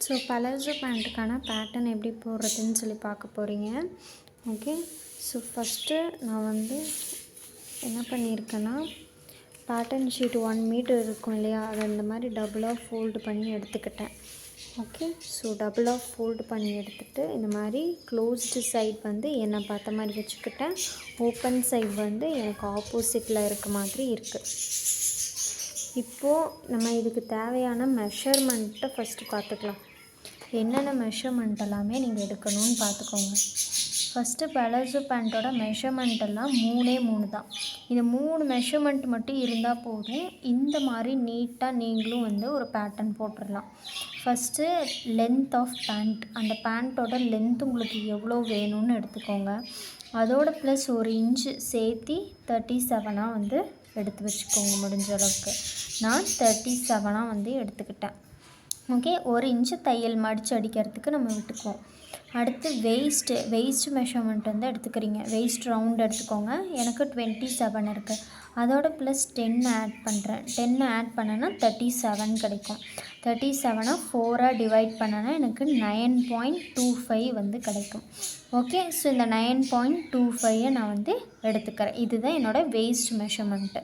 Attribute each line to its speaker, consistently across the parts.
Speaker 1: So palazzo பேண்ட்டுக்கான pattern எப்படி போடுறதுன்னு சொல்லி பார்க்க போகிறீங்க. ஓகே, ஸோ ஃபஸ்ட்டு நான் வந்து என்ன பண்ணியிருக்கேன்னா, பேட்டர்ன் ஷீட் 1 மீட்டர் இருக்கும் இல்லையா, அதை இந்த மாதிரி டபுளாக ஃபோல்டு பண்ணி எடுத்துக்கிட்டேன். ஓகே, ஸோ டபுளாக ஃபோல்டு பண்ணி எடுத்துகிட்டு இந்த மாதிரி க்ளோஸ்டு சைட் வந்து என்னை பார்த்த மாதிரி வச்சுக்கிட்டேன். ஓப்பன் சைட் வந்து எனக்கு ஆப்போசிட்டில் இருக்க மாதிரி இருக்குது. இப்போது நம்ம இதுக்கு தேவையான மெஷர்மெண்ட்டை ஃபஸ்ட்டு பார்த்துக்கலாம். என்னென்ன மெஷர்மெண்ட் எல்லாமே நீங்கள் எடுக்கணும்னு பார்த்துக்கோங்க. ஃபஸ்ட்டு பலாசோ பேண்ட்டோட மெஷர்மெண்ட் எல்லாம் 3 தான். இந்த 3 மெஷர்மெண்ட் மட்டும் இருந்தால் போதும். இந்த மாதிரி நீட்டாக நீங்களும் வந்து ஒரு பேட்டர்ன் போட்டுடலாம். ஃபஸ்ட்டு லென்த் ஆஃப் பேண்ட், அந்த பேண்ட்டோட லென்த் உங்களுக்கு எவ்வளோ வேணும்னு எடுத்துக்கோங்க. அதோட ப்ளஸ் 1 இன்ச்சு சேர்த்தி 37 வந்து எடுத்து வச்சுக்கோங்க. முடிஞ்ச அளவுக்கு நான் 37 வந்து எடுத்துக்கிட்டேன். ஓகே, 1 இன்ச்சு தையல் மடித்து அடிக்கிறதுக்கு நம்ம விட்டுக்குவோம். அடுத்து வெயிஸ்ட்டு மெஷர்மெண்ட் வந்து எடுத்துக்கிறீங்க. வெயிஸ்ட் ரவுண்ட் எடுத்துக்கோங்க. எனக்கு 27 இருக்குது. அதோட ப்ளஸ் 10 ஆட் பண்ணுறேன். 10 ஆட் பண்ணேன்னா 37 கிடைக்கும். 37 4ஆக டிவைட் பண்ணேன்னா எனக்கு 9.25 வந்து கிடைக்கும். ஓகே, ஸோ இந்த 9.25 நான் வந்து எடுத்துக்கிறேன். இதுதான் என்னோடய வெயிஸ்ட் மெஷர்மெண்ட்டு.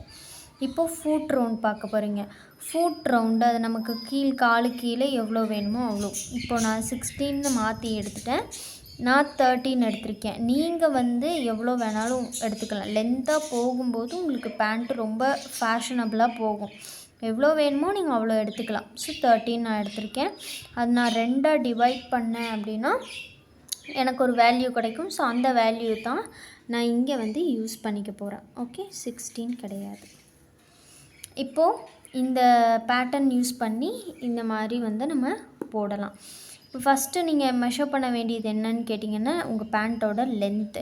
Speaker 1: இப்போது ஃபூட் ரவுண்ட் பார்க்க போகிறீங்க. ஃபூட் ரவுண்டு அது நமக்கு காலு கீழே எவ்வளோ வேணுமோ அவ்வளோ. இப்போ நான் 16 மாற்றி எடுத்துட்டேன். நான் 13 எடுத்திருக்கேன். நீங்கள் வந்து எவ்வளோ வேணாலும் எடுத்துக்கலாம். லென்த்தாக போகும்போது உங்களுக்கு பேண்ட்டு ரொம்ப ஃபேஷனபுளாக போகும். எவ்வளோ வேணுமோ நீங்கள் அவ்வளோ எடுத்துக்கலாம். ஸோ 13 நான் எடுத்திருக்கேன். அது நான் 2ஆக டிவைட் பண்ணேன் அப்படின்னா எனக்கு ஒரு வேல்யூ கிடைக்கும். ஸோ அந்த வேல்யூ தான் நான் இங்கே வந்து யூஸ் பண்ணிக்க போகிறேன். ஓகே, 16 கிடையாது. இப்போது இந்த பேட்டர்ன் யூஸ் பண்ணி இந்த மாதிரி வந்து நம்ம போடலாம். இப்போ ஃபஸ்ட்டு நீங்கள் மெஷர் பண்ண வேண்டியது என்னன்னு கேட்டிங்கன்னா, உங்கள் பேண்ட்டோட லென்த்து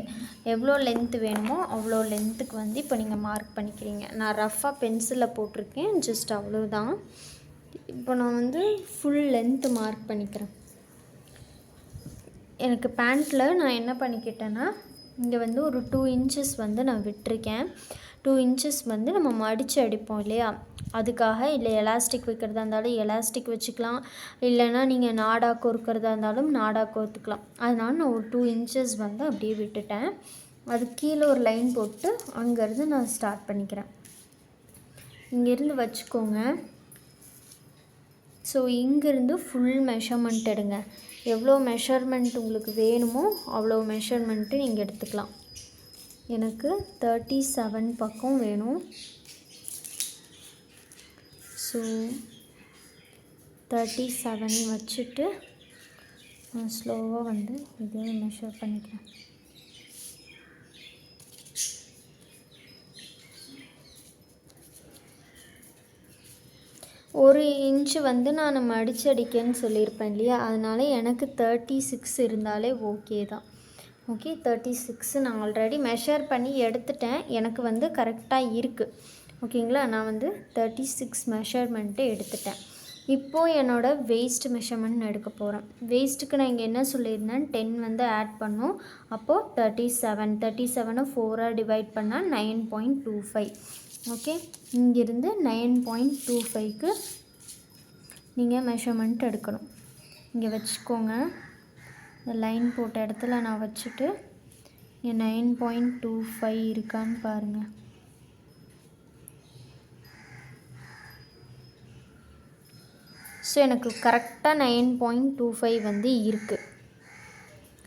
Speaker 1: எவ்வளோ லென்த்து வேணுமோ அவ்வளோ லென்த்துக்கு வந்து இப்போ நீங்கள் மார்க் பண்ணிக்கிறீங்க. நான் ரஃப்பாக பென்சிலில் போட்டிருக்கேன், ஜஸ்ட் அவ்வளோதான். இப்போ நான் வந்து ஃபுல் லென்த்து மார்க் பண்ணிக்கிறேன். எனக்கு பேண்ட்டில் நான் என்ன பண்ணிக்கிட்டேன்னா, இங்கே வந்து ஒரு 2 இன்ச்சஸ் வந்து நான் விட்டுருக்கேன். 2 இன்ச்சஸ் வந்து நம்ம மடித்து அடிப்போம் இல்லையா, அதுக்காக. இல்லை எலாஸ்டிக் வைக்கிறதா இருந்தாலும் எலாஸ்டிக் வச்சுக்கலாம், இல்லைன்னா நீங்கள் நாடா கோர்க்கிறதா இருந்தாலும் நாடா கோர்த்துக்கலாம். அதனால் நான் ஒரு 2 இன்ச்சஸ் வந்து அப்படியே விட்டுட்டேன். அது கீழே ஒரு லைன் போட்டு அங்கேருந்து நான் ஸ்டார்ட் பண்ணிக்கிறேன். இங்கேருந்து வச்சுக்கோங்க. ஸோ இங்கேருந்து ஃபுல் மெஷர்மெண்ட் எடுங்க. எவ்வளோ மெஷர்மெண்ட் உங்களுக்கு வேணுமோ அவ்வளோ மெஷர்மெண்ட்டு நீங்கள் எடுத்துக்கலாம். எனக்கு 37 பக்கம் வேணும். ஸோ 37 வச்சுட்டு நான் ஸ்லோவாக வந்து இதே மெஷர் பண்ணிக்கிறேன். ஒரு இன்ச்சு வந்து நான் மடித்து அடிக்கன்னு சொல்லியிருப்பேன் இல்லையா, அதனால் எனக்கு 36 இருந்தாலே ஓகே தான். ஓகே, 36 நான் ஆல்ரெடி மெஷர் பண்ணி எடுத்துட்டேன். எனக்கு வந்து கரெக்டாக இருக்குது. ஓகேங்களா, நான் வந்து 36 மெஷர்மெண்ட்டு எடுத்துட்டேன். இப்போது என்னோடய வெயிஸ்ட் மெஷர்மெண்ட் எடுக்க போகிறேன். வெயிஸ்ட்டுக்கு நான் இங்கே என்ன சொல்லியிருந்தேன், 10 வந்து ஆட் பண்ணோம். அப்போது 37 4ஆக டிவைட் பண்ணால் 9.25. ஓகே, இங்கிருந்து 9.25க்கு நீங்கள் மெஷர்மெண்ட் எடுக்கணும். இங்கே வச்சுக்கோங்க. இந்த லைன் போட்ட இடத்துல நான் வச்சுட்டு இங்கே 9.25 இருக்கான்னு பாருங்கள். ஸோ எனக்கு கரெக்டாக 9.25 வந்து இருக்குது.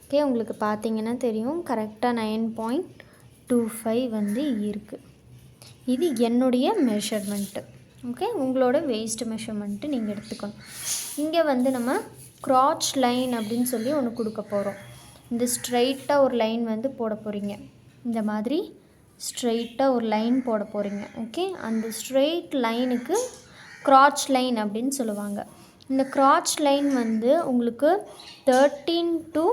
Speaker 1: ஓகே, உங்களுக்கு பார்த்தீங்கன்னா தெரியும், கரெக்டாக 9.25 வந்து இருக்குது. இது என்னுடைய மெஷர்மெண்ட்டு. ஓகே, உங்களோட வெயிஸ்ட் மெஷர்மெண்ட்டு நீங்கள் எடுத்துக்கணும். இங்கே வந்து நம்ம க்ராச் லைன் அப்படின்னு சொல்லி ஒன்று கொடுக்க போகிறோம். இந்த ஸ்ட்ரைட்டாக ஒரு லைன் வந்து போட போகிறீங்க. இந்த மாதிரி ஸ்ட்ரைட்டாக ஒரு லைன் போட போகிறீங்க. ஓகே, அந்த ஸ்ட்ரெயிட் லைனுக்கு க்ராச் லைன் அப்படின்னு சொல்லுவாங்க. இந்த க்ராச் லைன் வந்து உங்களுக்கு 13 to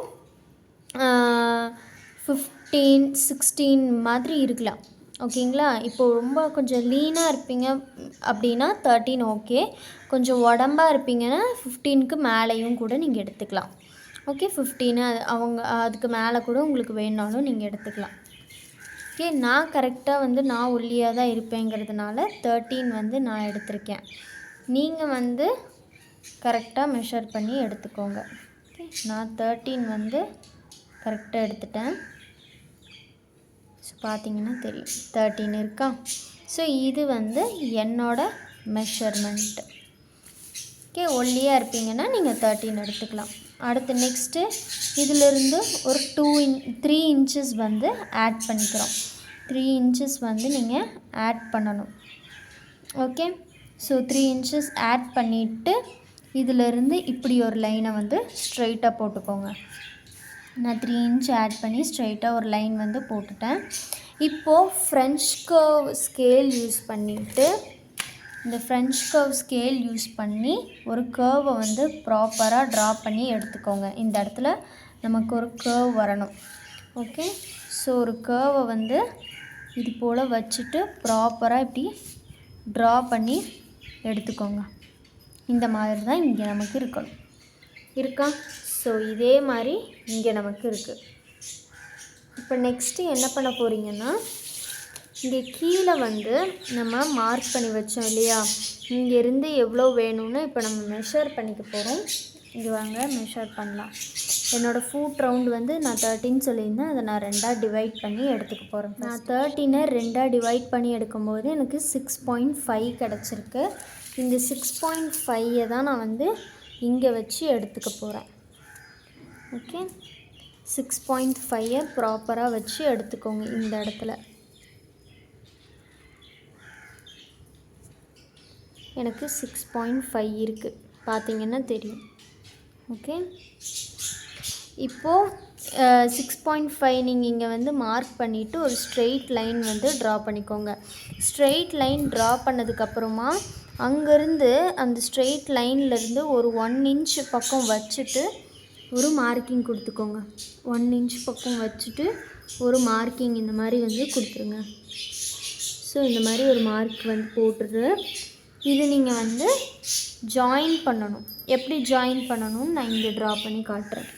Speaker 1: 15 16 மாதிரி இருக்கலாம். ஓகேங்களா, இப்போது ரொம்ப கொஞ்சம் லீனாக இருப்பீங்க அப்படின்னா 13 ஓகே. கொஞ்சம் உடம்பாக இருப்பீங்கன்னா 15க்கு மேலேயும் கூட நீங்கள் எடுத்துக்கலாம். ஓகே, 15 அவங்க அதுக்கு மேலே கூட உங்களுக்கு வேணுனாலும் நீங்கள் எடுத்துக்கலாம். ஓகே, நான் கரெக்டாக வந்து நான் ஒல்லியாக தான் இருப்பேங்கிறதுனால 13 வந்து நான் எடுத்திருக்கேன். நீங்கள் வந்து கரெக்டாக மெஷர் பண்ணி எடுத்துக்கோங்க. ஓகே, நான் 13 வந்து கரெக்டாக எடுத்துட்டேன். ஸோ பார்த்தீங்கன்னா தெரியும் 13 இருக்கா. ஸோ இது வந்து என்னோட மெஷர்மெண்ட்டு. ஓகே, ஒல்லியாக இருப்பீங்கன்னா நீங்கள் 13 எடுத்துக்கலாம். அடுத்து நெக்ஸ்ட்டு இதிலிருந்து ஒரு 3 இன்ச்சஸ் வந்து ஆட் பண்ணிக்கிறோம். 3 இன்ச்சஸ் வந்து நீங்கள் ஆட் பண்ணணும். ஓகே, ஸோ 3 இன்ச்சஸ் ஆட் பண்ணிவிட்டு இதிலிருந்து இப்படி ஒரு லைனை வந்து ஸ்ட்ரைட்டாக போட்டுக்கோங்க. நான் 3 இன்ச் ஆட் பண்ணி ஸ்ட்ரைட்டாக ஒரு லைன் வந்து போட்டுட்டேன். இப்போது ஃப்ரெஞ்ச் கர்வ் ஸ்கேல் யூஸ் பண்ணிவிட்டு இந்த ஃப்ரெஞ்ச் கர்வ் ஸ்கேல் யூஸ் பண்ணி ஒரு கர்வை வந்து ப்ராப்பராக ட்ரா பண்ணி எடுத்துக்கோங்க. இந்த இடத்துல நமக்கு ஒரு கர்வ் வரணும். ஓகே, ஸோ ஒரு கர்வை வந்து இது போல் வச்சுட்டு ப்ராப்பராக இப்படி ட்ரா பண்ணி எடுத்துக்கோங்க. இந்த மாதிரி தான் இங்கே நமக்கு இருக்கணும். இருக்கா? ஸோ இதே மாதிரி இங்கே நமக்கு இருக்குது. இப்போ நெக்ஸ்ட்டு என்ன பண்ண போகிறீங்கன்னா, இங்கே கீழே வந்து நம்ம மார்க் பண்ணி வச்சோம் இல்லையா, இங்கேருந்து எவ்வளோ வேணும்னு இப்போ நம்ம மெஷர் பண்ணிக்க போகிறோம். இங்கே வாங்க மெஷர் பண்ணலாம். என்னோடய ஃபுட் ரவுண்டு வந்து நான் 13 சொல்லியிருந்தேன். அதை நான் 2ஆக டிவைட் பண்ணி எடுத்துக்க போகிறேன். நான் 13 2ஆக டிவைட் பண்ணி எடுக்கும்போது எனக்கு 6.5 கிடச்சிருக்கு. இந்த 6.5 தான் நான் வந்து இங்கே வச்சு எடுத்துக்க போகிறேன். ஓகே, 6.5 ப்ராப்பராக வச்சு எடுத்துக்கோங்க. இந்த இடத்துல எனக்கு 6.5 இருக்குது, பார்த்தீங்கன்னா தெரியும். ஓகே, இப்போது 6.5 நீங்கள் இங்கே வந்து மார்க் பண்ணிவிட்டு ஒரு ஸ்ட்ரெயிட் லைன் வந்து ட்ரா பண்ணிக்கோங்க. ஸ்ட்ரெயிட் லைன் ட்ரா பண்ணதுக்கப்புறமா அங்கேருந்து அந்த ஸ்ட்ரெயிட் லைன்லேருந்து ஒரு 1 இன்ச் பக்கம் வச்சுட்டு ஒரு மார்க்கிங் கொடுத்துக்கோங்க. 1 இன்ச் பக்கம் வச்சுட்டு ஒரு மார்க்கிங் இந்த மாதிரி வந்து கொடுத்துருங்க. ஸோ இந்த மாதிரி ஒரு மார்க் வந்து போட்டுட்டு இது நீங்கள் வந்து ஜாயின் பண்ணணும். எப்படி ஜாயின் பண்ணணும்னு நான் இங்கே ட்ரா பண்ணி காட்டுறேன்.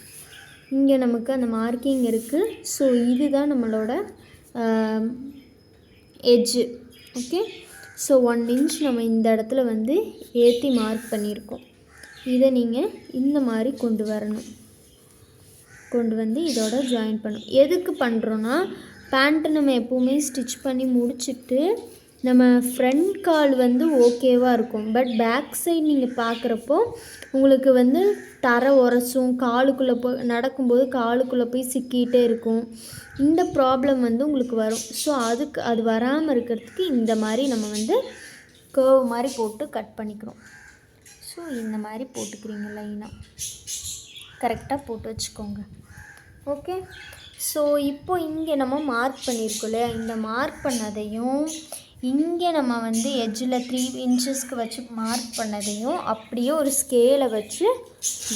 Speaker 1: இங்கே நமக்கு அந்த மார்க்கிங் இருக்குது. ஸோ இதுதான் நம்மளோட எட்ஜு. ஓகே, ஸோ 1 இன்ச் நம்ம இந்த இடத்துல வந்து ஏற்றி மார்க் பண்ணியிருக்கோம். இதை நீங்கள் இந்த மாதிரி கொண்டு வரணும். கொண்டு வந்து இதோட ஜாயின் பண்ணணும். எதுக்கு பண்ணுறோன்னா, பேண்ட்டு நம்ம எப்போவுமே ஸ்டிச் பண்ணி முடிச்சுட்டு நம்ம ஃப்ரண்ட் கால் வந்து ஓகேவாக இருக்கும். பட் பேக் சைடு நீங்கள் பார்க்குறப்போ உங்களுக்கு வந்து தரை உரசும், காலுக்குள்ளே நடக்கும்போது காலுக்குள்ளே போய் சிக்கிகிட்டே இருக்கும். இந்த ப்ராப்ளம் வந்து உங்களுக்கு வரும். ஸோ அது வராமல் இருக்கிறதுக்கு இந்த மாதிரி நம்ம வந்து கர்வ் மாதிரி போட்டு கட் பண்ணிக்கிறோம். ஸோ இந்த மாதிரி போட்டுக்கிறீங்க லைனாக, கரெக்டாக போட்டு வச்சுக்கோங்க. ஓகே, ஸோ இப்போ இங்கே நம்ம மார்க் பண்ணியிருக்கோம் இல்லையா, இந்த மார்க் பண்ணதையும் இங்கே நம்ம வந்து எட்ஜில் 3 இன்ச்சஸ்க்கு வச்சு மார்க் பண்ணதையும் அப்படியே ஒரு ஸ்கேலை வச்சு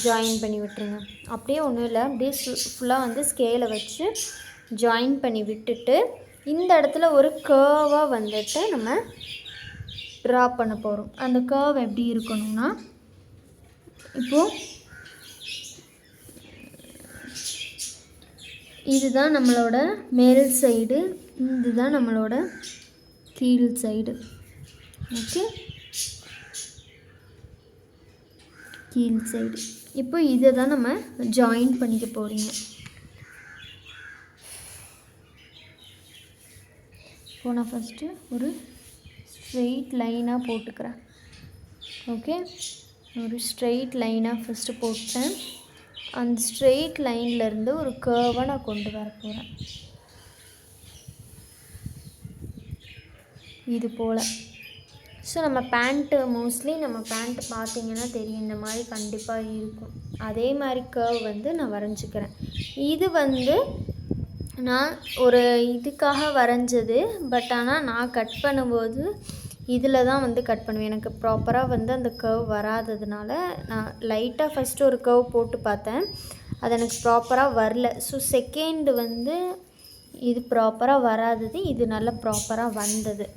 Speaker 1: ஜாயின் பண்ணி விட்டுருங்க. அப்படியே ஒன்றும் இல்லை, அப்படியே ஃபுல்லாக வந்து ஸ்கேலை வச்சு ஜாயின் பண்ணி விட்டுட்டு இந்த இடத்துல ஒரு கர்வாக வந்துட்டு நம்ம ட்ரா பண்ண போகிறோம். அந்த கர்வ் எப்படி இருக்கணும்னா, இப்போது இதுதான் நம்மளோட மேல் சைடு, இதுதான் நம்மளோட கீழ் சைடு. ஓகே, கீழ் சைடு. இப்போ இதை தான் நம்ம ஜாயின் பண்ணிக்க போகிறீங்க. இப்போ நான் ஃபஸ்ட்டு ஒரு ஸ்ட்ரெயிட் லைனாக போட்டுக்கிறேன். ஓகே, ஒரு ஸ்ட்ரெயிட் லைனாக ஃபஸ்ட்டு போட்டேன். அந்த ஸ்ட்ரெயிட் லைன்லேருந்து ஒரு கர்வை நான் கொண்டு வர போகிறேன். இது போல். ஸோ நம்ம பேண்ட்டு மோஸ்ட்லி நம்ம பேண்ட்டு பார்த்திங்கன்னா தெரியும், இந்த மாதிரி கண்டிப்பாக இருக்கும். அதே மாதிரி கர்வ் வந்து நான் வரைஞ்சிக்கிறேன். இது வந்து நான் ஒரு இதுக்காக வரைஞ்சது. பட் ஆனால் நான் கட் பண்ணும்போது இதில் தான் வந்து கட் பண்ணுவேன். எனக்கு ப்ராப்பராக வந்து அந்த கர்வ் வராததுனால நான் லைட்டாக ஃபஸ்ட்டு ஒரு கர்வ் போட்டு பார்த்தேன், அது எனக்கு ப்ராப்பராக வரல. ஸோ செகண்டு வந்து இது ப்ராப்பராக வராதது, இது நல்லா ப்ராப்பராக வந்தது.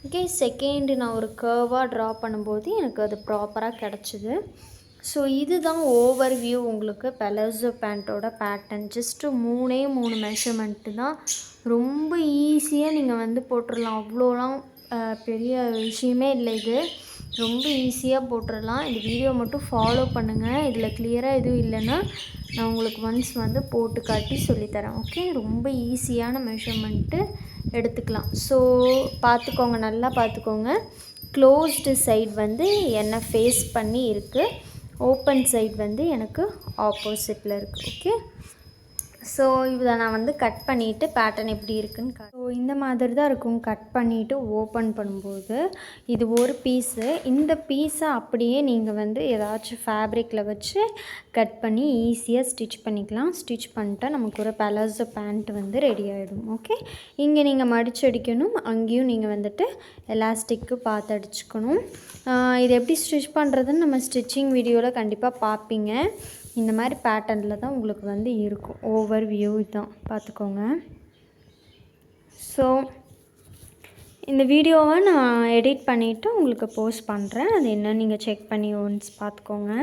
Speaker 1: ஓகே, செகண்டு நான் ஒரு கர்வாக ட்ரா பண்ணும்போது எனக்கு அது ப்ராப்பராக கிடச்சிது. ஸோ இதுதான் ஓவர் வியூ உங்களுக்கு பெலோசோ பேண்ட்டோட பேட்டர்ன். ஜஸ்ட்டு 3 மெஷர்மெண்ட்டு தான், ரொம்ப ஈஸியாக நீங்கள் வந்து போட்டுடலாம். அவ்வளோலாம் பெரிய விஷயமே இல்லை. இது ரொம்ப ஈஸியாக போட்டுடலாம். இந்த வீடியோ மட்டும் ஃபாலோ பண்ணுங்கள். இதில் கிளியராக எதுவும் இல்லைன்னா நான் உங்களுக்கு ஒன்ஸ் வந்து போட்டு காட்டி சொல்லித்தரேன். ஓகே, ரொம்ப ஈஸியான மெஷர்மெண்ட்டு எடுத்துக்கலாம். ஸோ பார்த்துக்கோங்க, நல்லா பார்த்துக்கோங்க. க்ளோஸ்டு சைடு வந்து என்னை ஃபேஸ் பண்ணி இருக்குது, ஓப்பன் சைடு வந்து எனக்கு ஆப்போசிட்டில் இருக்குது. ஓகே, ஸோ இதை நான் வந்து கட் பண்ணிவிட்டு பேட்டர்ன் எப்படி இருக்குன்னு ஸோ இந்த மாதிரி தான் இருக்கும். கட் பண்ணிவிட்டு ஓப்பன் பண்ணும்போது இது ஒரு பீஸு. இந்த பீஸை அப்படியே நீங்கள் வந்து ஏதாச்சும் ஃபேப்ரிக்கில் வச்சு கட் பண்ணி ஈஸியாக ஸ்டிச் பண்ணிக்கலாம். ஸ்டிச் பண்ணிட்டா நமக்கு ஒரு பலாசோ பேண்ட் வந்து ரெடி ஆகிடும். ஓகே, இங்கே நீங்கள் மடிச்சு அடிக்கணும், அங்கேயும் நீங்கள் வந்துட்டு எலாஸ்டிக்கு பார்த்து அடிச்சுக்கணும். இது எப்படி ஸ்டிச் பண்ணுறதுன்னு நம்ம ஸ்டிச்சிங் வீடியோவில் கண்டிப்பாக பார்ப்பீங்க. இந்த மாதிரி பேட்டர்னில் தான் உங்களுக்கு வந்து இருக்கும். ஓவர் வியூ தான் பார்த்துக்கோங்க. ஸோ இந்த வீடியோவை நான் எடிட் பண்ணிவிட்டு உங்களுக்கு போஸ்ட் பண்ணுறேன். அது என்னன்னு நீங்கள் செக் பண்ணி ஒன்ஸ் பார்த்துக்கோங்க.